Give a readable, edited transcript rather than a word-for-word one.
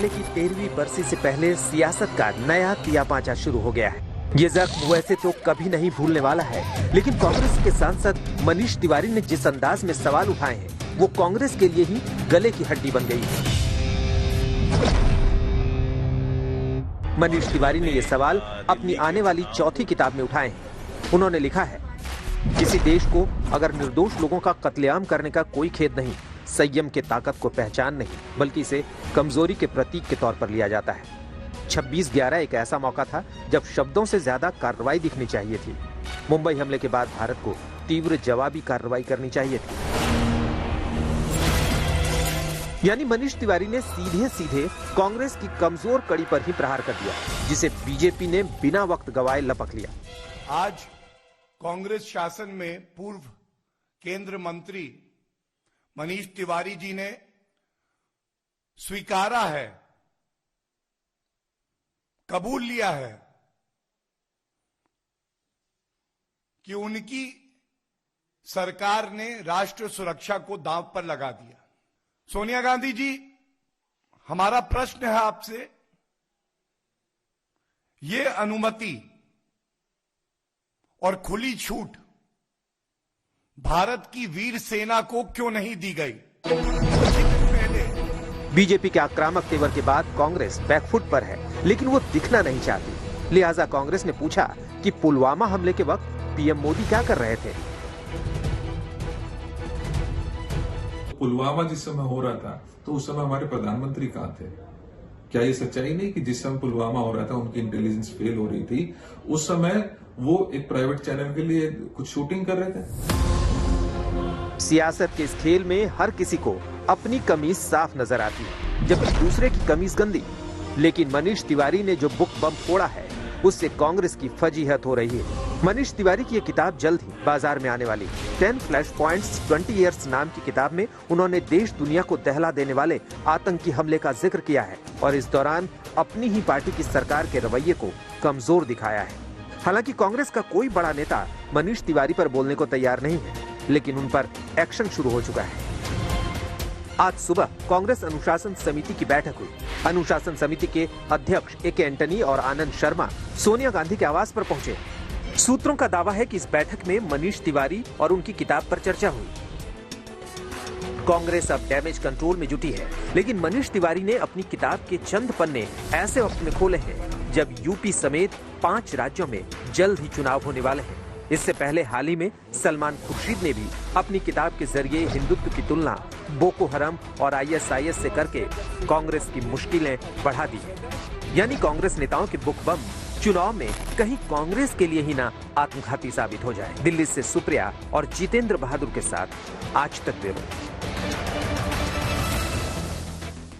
मेले की 13वीं बरसी से पहले सियासत का नया तियापांचा शुरू हो गया है। ये जख्म वैसे तो कभी नहीं भूलने वाला है, लेकिन कांग्रेस के सांसद मनीष तिवारी ने जिस अंदाज में सवाल उठाए हैं, वो कांग्रेस के लिए ही गले की हड्डी बन गई है। मनीष तिवारी ने ये सवाल अपनी आने वाली चौथी किताब में उठाए हैं। उन्होंने लिखा है, किसी देश को अगर निर्दोष लोगों का कत्लेआम करने का कोई खेद नहीं, संयम के ताकत को पहचान नहीं, बल्कि इसे कमजोरी के प्रतीक के तौर पर लिया जाता है। 26/11 एक ऐसा मौका था जब शब्दों से ज्यादा कार्रवाई दिखनी चाहिए थी। मुंबई हमले के बाद भारत को तीव्र जवाबी कार्रवाई करनी चाहिए थी। यानी मनीष तिवारी ने सीधे सीधे कांग्रेस की कमजोर कड़ी पर ही प्रहार कर दिया, जिसे बीजेपी ने बिना वक्त गवाए लपक लिया। आज कांग्रेस शासन में पूर्व केंद्र मंत्री मनीष तिवारी जी ने स्वीकारा है, कबूल लिया है कि उनकी सरकार ने राष्ट्र सुरक्षा को दांव पर लगा दिया। सोनिया गांधी जी, हमारा प्रश्न है आपसे, ये अनुमति और खुली छूट भारत की वीर सेना को क्यों नहीं दी गई? बीजेपी के आक्रामक तेवर के बाद कांग्रेस बैकफुट पर है, लेकिन वो दिखना नहीं चाहती। लिहाजा कांग्रेस ने पूछा कि पुलवामा हमले के वक्त पीएम मोदी क्या कर रहे थे। पुलवामा जिस समय हो रहा था तो उस समय हमारे प्रधानमंत्री कहां थे? क्या ये सच्चाई नहीं कि जिस समय पुलवामा हो रहा था उनकी इंटेलिजेंस फेल हो रही थी, उस समय वो एक प्राइवेट चैनल के लिए कुछ शूटिंग कर रहे थे? सियासत के इस खेल में हर किसी को अपनी कमीज साफ नजर आती है, जबकि दूसरे की कमीज गंदी। लेकिन मनीष तिवारी ने जो बुक बम फोड़ा है, उससे कांग्रेस की फजीहत हो रही है। मनीष तिवारी की ये किताब जल्द ही बाजार में आने वाली। 10 फ्लैश पॉइंट्स 20 ईयर्स नाम की किताब में उन्होंने देश दुनिया को दहला देने वाले आतंकी हमले का जिक्र किया है और इस दौरान अपनी ही पार्टी की सरकार के रवैये को कमजोर दिखाया है। हालांकि कांग्रेस का कोई बड़ा नेता मनीष तिवारी पर बोलने को तैयार नहीं है, लेकिन उन पर एक्शन शुरू हो चुका है। आज सुबह कांग्रेस अनुशासन समिति की बैठक हुई। अनुशासन समिति के अध्यक्ष ए.के. एंटनी और आनंद शर्मा सोनिया गांधी के आवास पर पहुंचे। सूत्रों का दावा है कि इस बैठक में मनीष तिवारी और उनकी किताब पर चर्चा हुई। कांग्रेस अब डैमेज कंट्रोल में जुटी है, लेकिन मनीष तिवारी ने अपनी किताब के चंद पन्ने ऐसे वक्त में खोले हैं जब यूपी समेत 5 राज्यों में जल्द ही चुनाव होने वाले हैं। इससे पहले हाल ही में सलमान खुर्शीद ने भी अपनी किताब के जरिए हिंदुत्व की तुलना बोको हराम और आईएसआईएस से करके कांग्रेस की मुश्किलें बढ़ा दी। यानी कांग्रेस नेताओं के बुक बम चुनाव में कहीं कांग्रेस के लिए ही ना आत्मघाती साबित हो जाए। दिल्ली से सुप्रिया और जितेंद्र बहादुर के साथ आज तक ब्यूरो।